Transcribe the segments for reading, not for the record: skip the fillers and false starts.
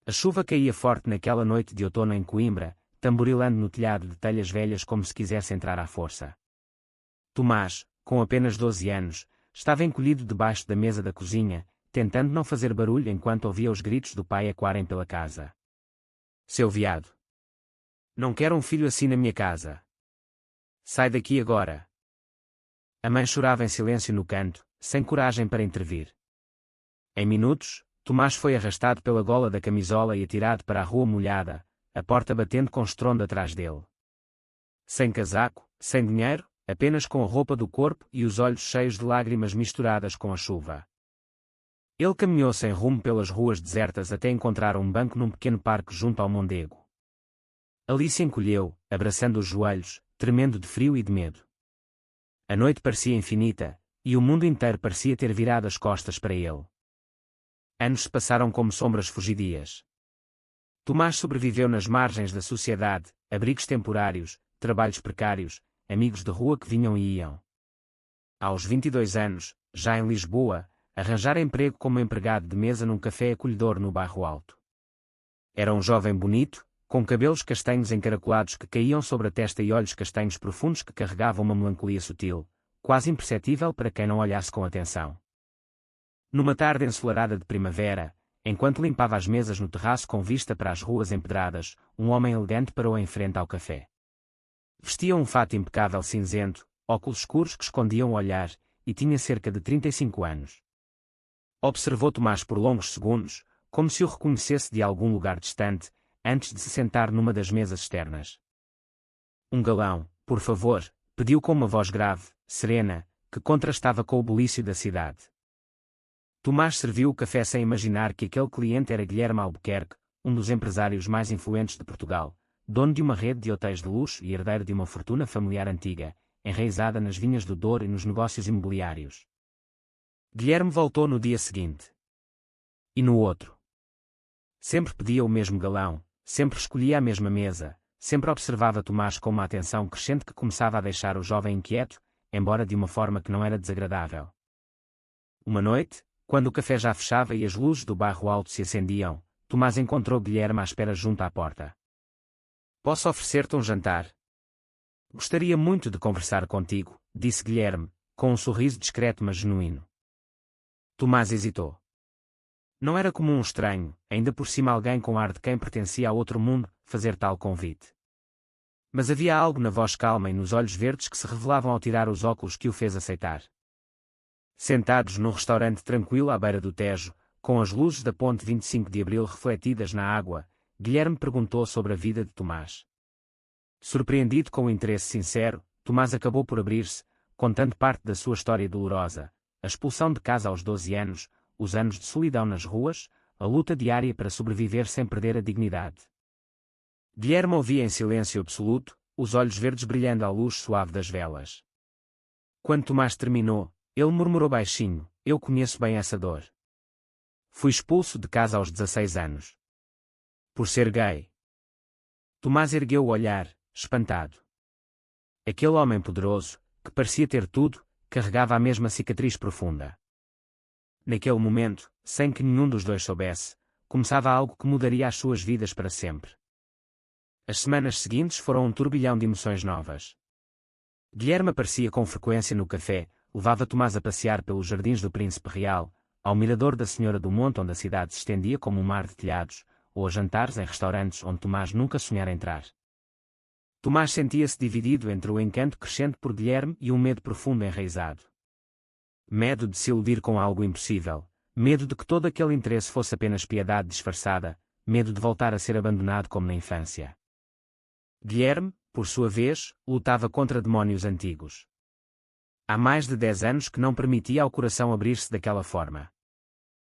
A chuva caía forte naquela noite de outono em Coimbra, tamborilando no telhado de telhas velhas como se quisesse entrar à força. Tomás, com apenas 12 anos, estava encolhido debaixo da mesa da cozinha, tentando não fazer barulho enquanto ouvia os gritos do pai ecoarem pela casa. Seu viado! Não quero um filho assim na minha casa! Sai daqui agora! A mãe chorava em silêncio no canto, sem coragem para intervir. Em minutos, Tomás foi arrastado pela gola da camisola e atirado para a rua molhada, a porta batendo com estrondo atrás dele. Sem casaco, sem dinheiro, apenas com a roupa do corpo e os olhos cheios de lágrimas misturadas com a chuva. Ele caminhou sem rumo pelas ruas desertas até encontrar um banco num pequeno parque junto ao Mondego. Ali se encolheu, abraçando os joelhos, tremendo de frio e de medo. A noite parecia infinita, e o mundo inteiro parecia ter virado as costas para ele. Anos se passaram como sombras fugidias. Tomás sobreviveu nas margens da sociedade, abrigos temporários, trabalhos precários, amigos de rua que vinham e iam. Aos 22 anos, já em Lisboa, arranjara emprego como empregado de mesa num café acolhedor no Bairro Alto. Era um jovem bonito, com cabelos castanhos encaracolados que caíam sobre a testa e olhos castanhos profundos que carregavam uma melancolia sutil, quase imperceptível para quem não olhasse com atenção. Numa tarde ensolarada de primavera, enquanto limpava as mesas no terraço com vista para as ruas empedradas, um homem elegante parou em frente ao café. Vestia um fato impecável cinzento, óculos escuros que escondiam o olhar, e tinha cerca de 35 anos. Observou Tomás por longos segundos, como se o reconhecesse de algum lugar distante, antes de se sentar numa das mesas externas. Um galão, por favor, pediu com uma voz grave, serena, que contrastava com o bulício da cidade. Tomás serviu o café sem imaginar que aquele cliente era Guilherme Albuquerque, um dos empresários mais influentes de Portugal, dono de uma rede de hotéis de luxo e herdeiro de uma fortuna familiar antiga, enraizada nas vinhas do Douro e nos negócios imobiliários. Guilherme voltou no dia seguinte. E no outro. Sempre pedia o mesmo galão, sempre escolhia a mesma mesa, sempre observava Tomás com uma atenção crescente que começava a deixar o jovem inquieto, embora de uma forma que não era desagradável. Uma noite, quando o café já fechava e as luzes do Bairro Alto se acendiam, Tomás encontrou Guilherme à espera junto à porta. Posso oferecer-te um jantar? Gostaria muito de conversar contigo, disse Guilherme, com um sorriso discreto mas genuíno. Tomás hesitou. Não era comum um estranho, ainda por cima alguém com ar de quem pertencia a outro mundo, fazer tal convite. Mas havia algo na voz calma e nos olhos verdes que se revelavam ao tirar os óculos que o fez aceitar. Sentados num restaurante tranquilo à beira do Tejo, com as luzes da ponte 25 de Abril refletidas na água, Guilherme perguntou sobre a vida de Tomás. Surpreendido com o interesse sincero, Tomás acabou por abrir-se, contando parte da sua história dolorosa, a expulsão de casa aos 12 anos, os anos de solidão nas ruas, a luta diária para sobreviver sem perder a dignidade. Guilherme ouvia em silêncio absoluto, os olhos verdes brilhando à luz suave das velas. Quando Tomás terminou, ele murmurou baixinho: eu conheço bem essa dor. Fui expulso de casa aos 16 anos. Por ser gay. Tomás ergueu o olhar, espantado. Aquele homem poderoso, que parecia ter tudo, carregava a mesma cicatriz profunda. Naquele momento, sem que nenhum dos dois soubesse, começava algo que mudaria as suas vidas para sempre. As semanas seguintes foram um turbilhão de emoções novas. Guilherme aparecia com frequência no café, levava Tomás a passear pelos jardins do Príncipe Real, ao mirador da Senhora do Monte onde a cidade se estendia como um mar de telhados, ou a jantares em restaurantes onde Tomás nunca sonhara entrar. Tomás sentia-se dividido entre o encanto crescente por Guilherme e um medo profundo enraizado. Medo de se iludir com algo impossível, medo de que todo aquele interesse fosse apenas piedade disfarçada, medo de voltar a ser abandonado como na infância. Guilherme, por sua vez, lutava contra demónios antigos. Há mais de 10 anos que não permitia ao coração abrir-se daquela forma.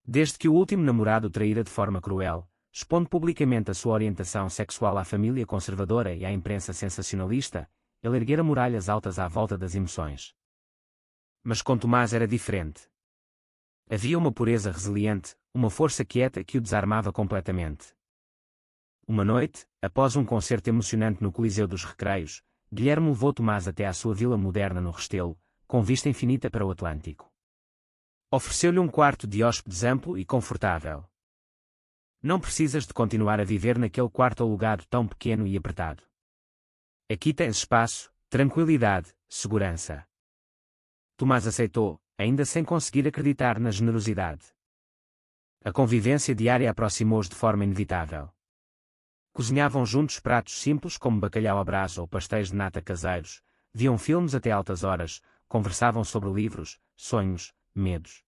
Desde que o último namorado o traíra de forma cruel, expondo publicamente a sua orientação sexual à família conservadora e à imprensa sensacionalista, ele erguera muralhas altas à volta das emoções. Mas com Tomás era diferente. Havia uma pureza resiliente, uma força quieta que o desarmava completamente. Uma noite, após um concerto emocionante no Coliseu dos Recreios, Guilherme levou Tomás até à sua vila moderna no Restelo, com vista infinita para o Atlântico. Ofereceu-lhe um quarto de hóspedes amplo e confortável. Não precisas de continuar a viver naquele quarto alugado tão pequeno e apertado. Aqui tens espaço, tranquilidade, segurança. Tomás aceitou, ainda sem conseguir acreditar na generosidade. A convivência diária aproximou-os de forma inevitável. Cozinhavam juntos pratos simples como bacalhau à brasa ou pastéis de nata caseiros, viam filmes até altas horas, conversavam sobre livros, sonhos, medos.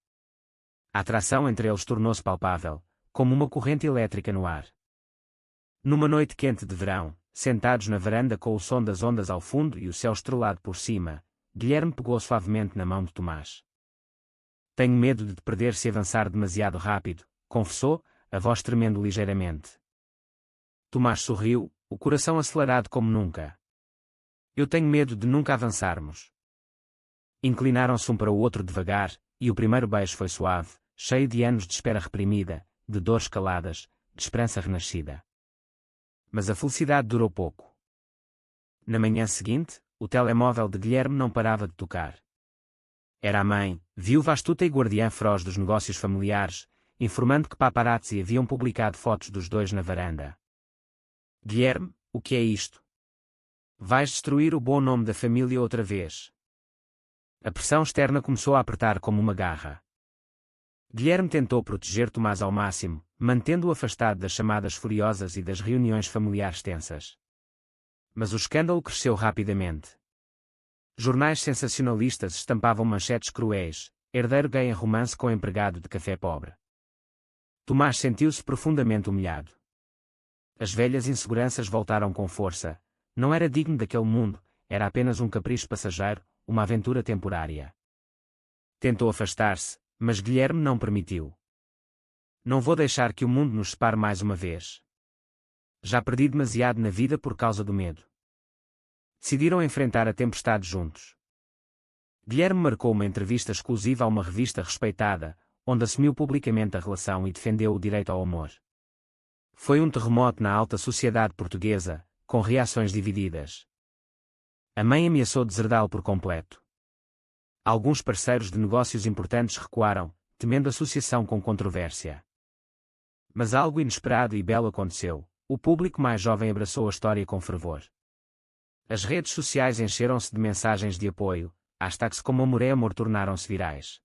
A atração entre eles tornou-se palpável, como uma corrente elétrica no ar. Numa noite quente de verão, sentados na varanda com o som das ondas ao fundo e o céu estrelado por cima, Guilherme pegou suavemente na mão de Tomás. Tenho medo de te perder se avançar demasiado rápido, confessou, a voz tremendo ligeiramente. Tomás sorriu, o coração acelerado como nunca. Eu tenho medo de nunca avançarmos. Inclinaram-se um para o outro devagar, e o primeiro beijo foi suave, cheio de anos de espera reprimida, de dores caladas, de esperança renascida. Mas a felicidade durou pouco. Na manhã seguinte, o telemóvel de Guilherme não parava de tocar. Era a mãe, viúva astuta e guardiã feroz dos negócios familiares, informando que paparazzi haviam publicado fotos dos dois na varanda. Guilherme, o que é isto? Vais destruir o bom nome da família outra vez. A pressão externa começou a apertar como uma garra. Guilherme tentou proteger Tomás ao máximo, mantendo-o afastado das chamadas furiosas e das reuniões familiares tensas. Mas o escândalo cresceu rapidamente. Jornais sensacionalistas estampavam manchetes cruéis: herdeiro gay em romance com empregado de café pobre. Tomás sentiu-se profundamente humilhado. As velhas inseguranças voltaram com força. Não era digno daquele mundo, era apenas um capricho passageiro, uma aventura temporária. Tentou afastar-se, mas Guilherme não permitiu. Não vou deixar que o mundo nos separe mais uma vez. Já perdi demasiado na vida por causa do medo. Decidiram enfrentar a tempestade juntos. Guilherme marcou uma entrevista exclusiva a uma revista respeitada, onde assumiu publicamente a relação e defendeu o direito ao amor. Foi um terremoto na alta sociedade portuguesa, com reações divididas. A mãe ameaçou deserdá-lo por completo. Alguns parceiros de negócios importantes recuaram, temendo associação com controvérsia. Mas algo inesperado e belo aconteceu. O público mais jovem abraçou a história com fervor. As redes sociais encheram-se de mensagens de apoio, hashtags como amor é amor tornaram-se virais.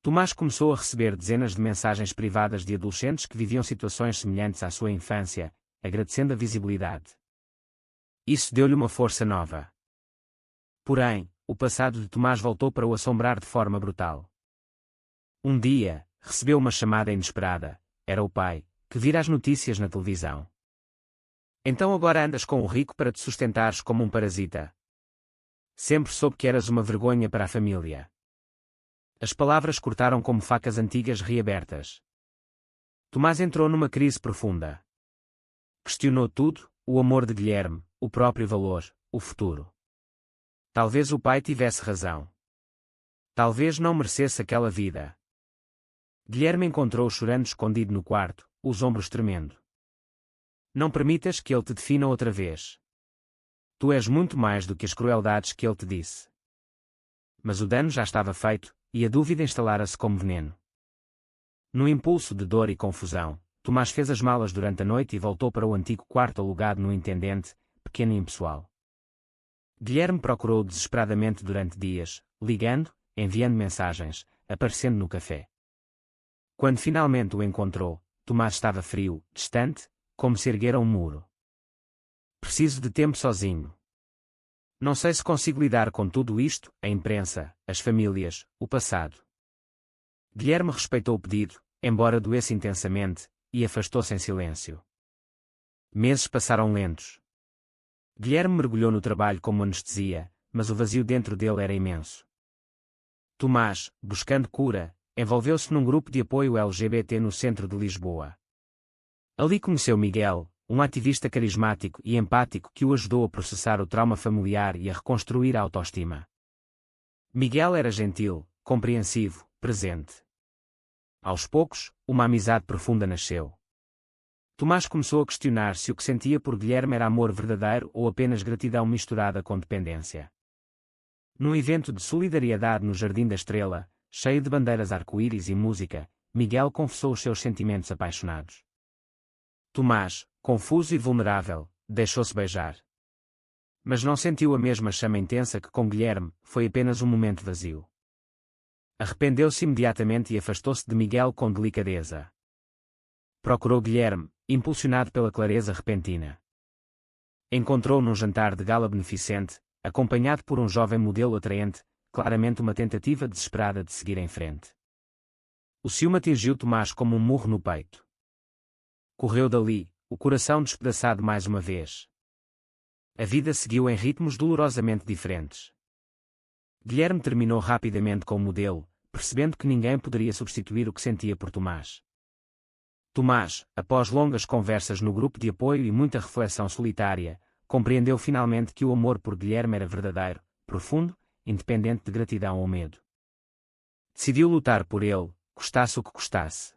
Tomás começou a receber dezenas de mensagens privadas de adolescentes que viviam situações semelhantes à sua infância, agradecendo a visibilidade. Isso deu-lhe uma força nova. Porém, o passado de Tomás voltou para o assombrar de forma brutal. Um dia, recebeu uma chamada inesperada. Era o pai, que vira as notícias na televisão. Então agora andas com o rico para te sustentares como um parasita. Sempre soube que eras uma vergonha para a família. As palavras cortaram como facas antigas reabertas. Tomás entrou numa crise profunda. Questionou tudo, o amor de Guilherme, o próprio valor, o futuro. Talvez o pai tivesse razão. Talvez não merecesse aquela vida. Guilherme encontrou-o chorando escondido no quarto, os ombros tremendo. Não permitas que ele te defina outra vez. Tu és muito mais do que as crueldades que ele te disse. Mas o dano já estava feito, e a dúvida instalara-se como veneno. No impulso de dor e confusão, Tomás fez as malas durante a noite e voltou para o antigo quarto alugado no Intendente, pequeno e impessoal. Guilherme procurou-o desesperadamente durante dias, ligando, enviando mensagens, aparecendo no café. Quando finalmente o encontrou, Tomás estava frio, distante, como se erguera um muro. Preciso de tempo sozinho. Não sei se consigo lidar com tudo isto, a imprensa, as famílias, o passado. Guilherme respeitou o pedido, embora doesse intensamente, e afastou-se em silêncio. Meses passaram lentos. Guilherme mergulhou no trabalho como anestesia, mas o vazio dentro dele era imenso. Tomás, buscando cura, envolveu-se num grupo de apoio LGBT no centro de Lisboa. Ali conheceu Miguel, um ativista carismático e empático que o ajudou a processar o trauma familiar e a reconstruir a autoestima. Miguel era gentil, compreensivo, presente. Aos poucos, uma amizade profunda nasceu. Tomás começou a questionar se o que sentia por Guilherme era amor verdadeiro ou apenas gratidão misturada com dependência. Num evento de solidariedade no Jardim da Estrela, cheio de bandeiras arco-íris e música, Miguel confessou os seus sentimentos apaixonados. Tomás, confuso e vulnerável, deixou-se beijar. Mas não sentiu a mesma chama intensa que com Guilherme, foi apenas um momento vazio. Arrependeu-se imediatamente e afastou-se de Miguel com delicadeza. Procurou Guilherme, impulsionado pela clareza repentina. Encontrou-o num jantar de gala beneficente, acompanhado por um jovem modelo atraente, claramente uma tentativa desesperada de seguir em frente. O ciúme atingiu Tomás como um murro no peito. Correu dali, o coração despedaçado mais uma vez. A vida seguiu em ritmos dolorosamente diferentes. Guilherme terminou rapidamente com o modelo, percebendo que ninguém poderia substituir o que sentia por Tomás. Tomás, após longas conversas no grupo de apoio e muita reflexão solitária, compreendeu finalmente que o amor por Guilherme era verdadeiro, profundo, independente de gratidão ou medo. Decidiu lutar por ele, custasse o que custasse.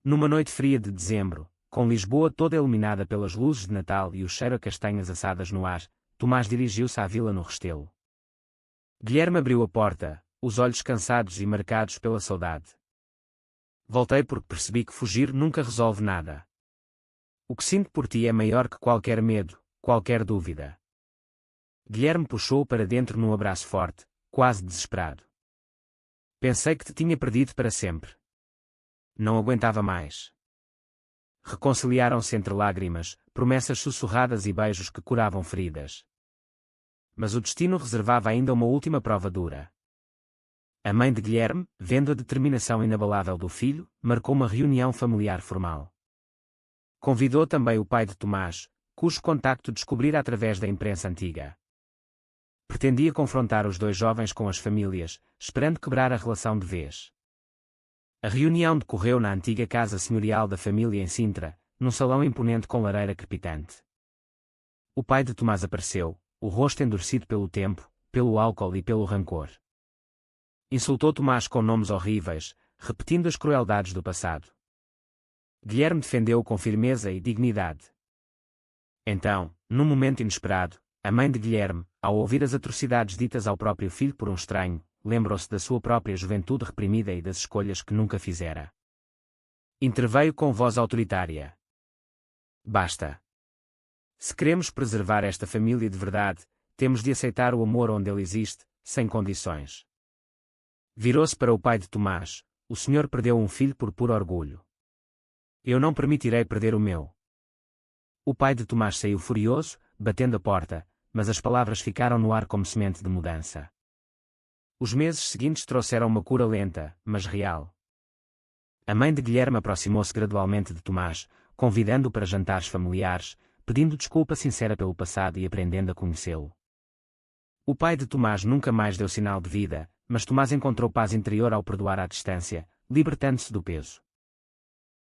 Numa noite fria de dezembro, com Lisboa toda iluminada pelas luzes de Natal e o cheiro a castanhas assadas no ar, Tomás dirigiu-se à vila no Restelo. Guilherme abriu a porta, os olhos cansados e marcados pela saudade. Voltei porque percebi que fugir nunca resolve nada. O que sinto por ti é maior que qualquer medo, qualquer dúvida. Guilherme puxou-o para dentro num abraço forte, quase desesperado. Pensei que te tinha perdido para sempre. Não aguentava mais. Reconciliaram-se entre lágrimas, promessas sussurradas e beijos que curavam feridas. Mas o destino reservava ainda uma última prova dura. A mãe de Guilherme, vendo a determinação inabalável do filho, marcou uma reunião familiar formal. Convidou também o pai de Tomás, cujo contacto descobrira através da imprensa antiga. Pretendia confrontar os dois jovens com as famílias, esperando quebrar a relação de vez. A reunião decorreu na antiga casa senhorial da família em Sintra, num salão imponente com lareira crepitante. O pai de Tomás apareceu, o rosto endurecido pelo tempo, pelo álcool e pelo rancor. Insultou Tomás com nomes horríveis, repetindo as crueldades do passado. Guilherme defendeu-o com firmeza e dignidade. Então, num momento inesperado, a mãe de Guilherme, ao ouvir as atrocidades ditas ao próprio filho por um estranho, lembrou-se da sua própria juventude reprimida e das escolhas que nunca fizera. Interveio com voz autoritária. Basta. Se queremos preservar esta família de verdade, temos de aceitar o amor onde ele existe, sem condições. Virou-se para o pai de Tomás: o senhor perdeu um filho por puro orgulho. Eu não permitirei perder o meu. O pai de Tomás saiu furioso, batendo a porta, mas as palavras ficaram no ar como semente de mudança. Os meses seguintes trouxeram uma cura lenta, mas real. A mãe de Guilherme aproximou-se gradualmente de Tomás, convidando-o para jantares familiares, pedindo desculpa sincera pelo passado e aprendendo a conhecê-lo. O pai de Tomás nunca mais deu sinal de vida, mas Tomás encontrou paz interior ao perdoar à distância, libertando-se do peso.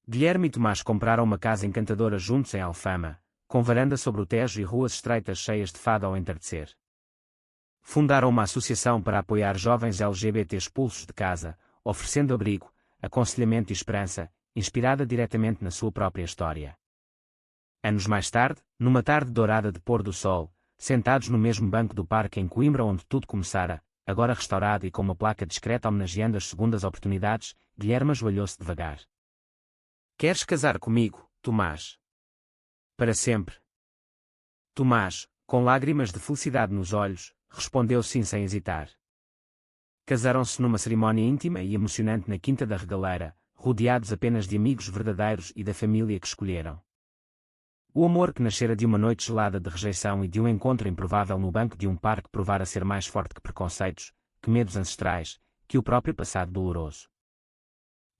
Guilherme e Tomás compraram uma casa encantadora juntos em Alfama, com varanda sobre o Tejo e ruas estreitas cheias de fado ao entardecer. Fundaram uma associação para apoiar jovens LGBT expulsos de casa, oferecendo abrigo, aconselhamento e esperança, inspirada diretamente na sua própria história. Anos mais tarde, numa tarde dourada de pôr do sol, sentados no mesmo banco do parque em Coimbra onde tudo começara, agora restaurado e com uma placa discreta homenageando as segundas oportunidades, Guilherme ajoelhou-se devagar. Queres casar comigo, Tomás? Para sempre. Tomás, com lágrimas de felicidade nos olhos, respondeu sim sem hesitar. Casaram-se numa cerimónia íntima e emocionante na Quinta da Regaleira, rodeados apenas de amigos verdadeiros e da família que escolheram. O amor que nascera de uma noite gelada de rejeição e de um encontro improvável no banco de um parque provara ser mais forte que preconceitos, que medos ancestrais, que o próprio passado doloroso.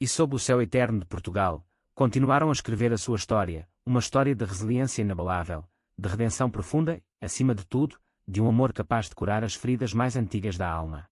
E sob o céu eterno de Portugal, continuaram a escrever a sua história, uma história de resiliência inabalável, de redenção profunda, acima de tudo, de um amor capaz de curar as feridas mais antigas da alma.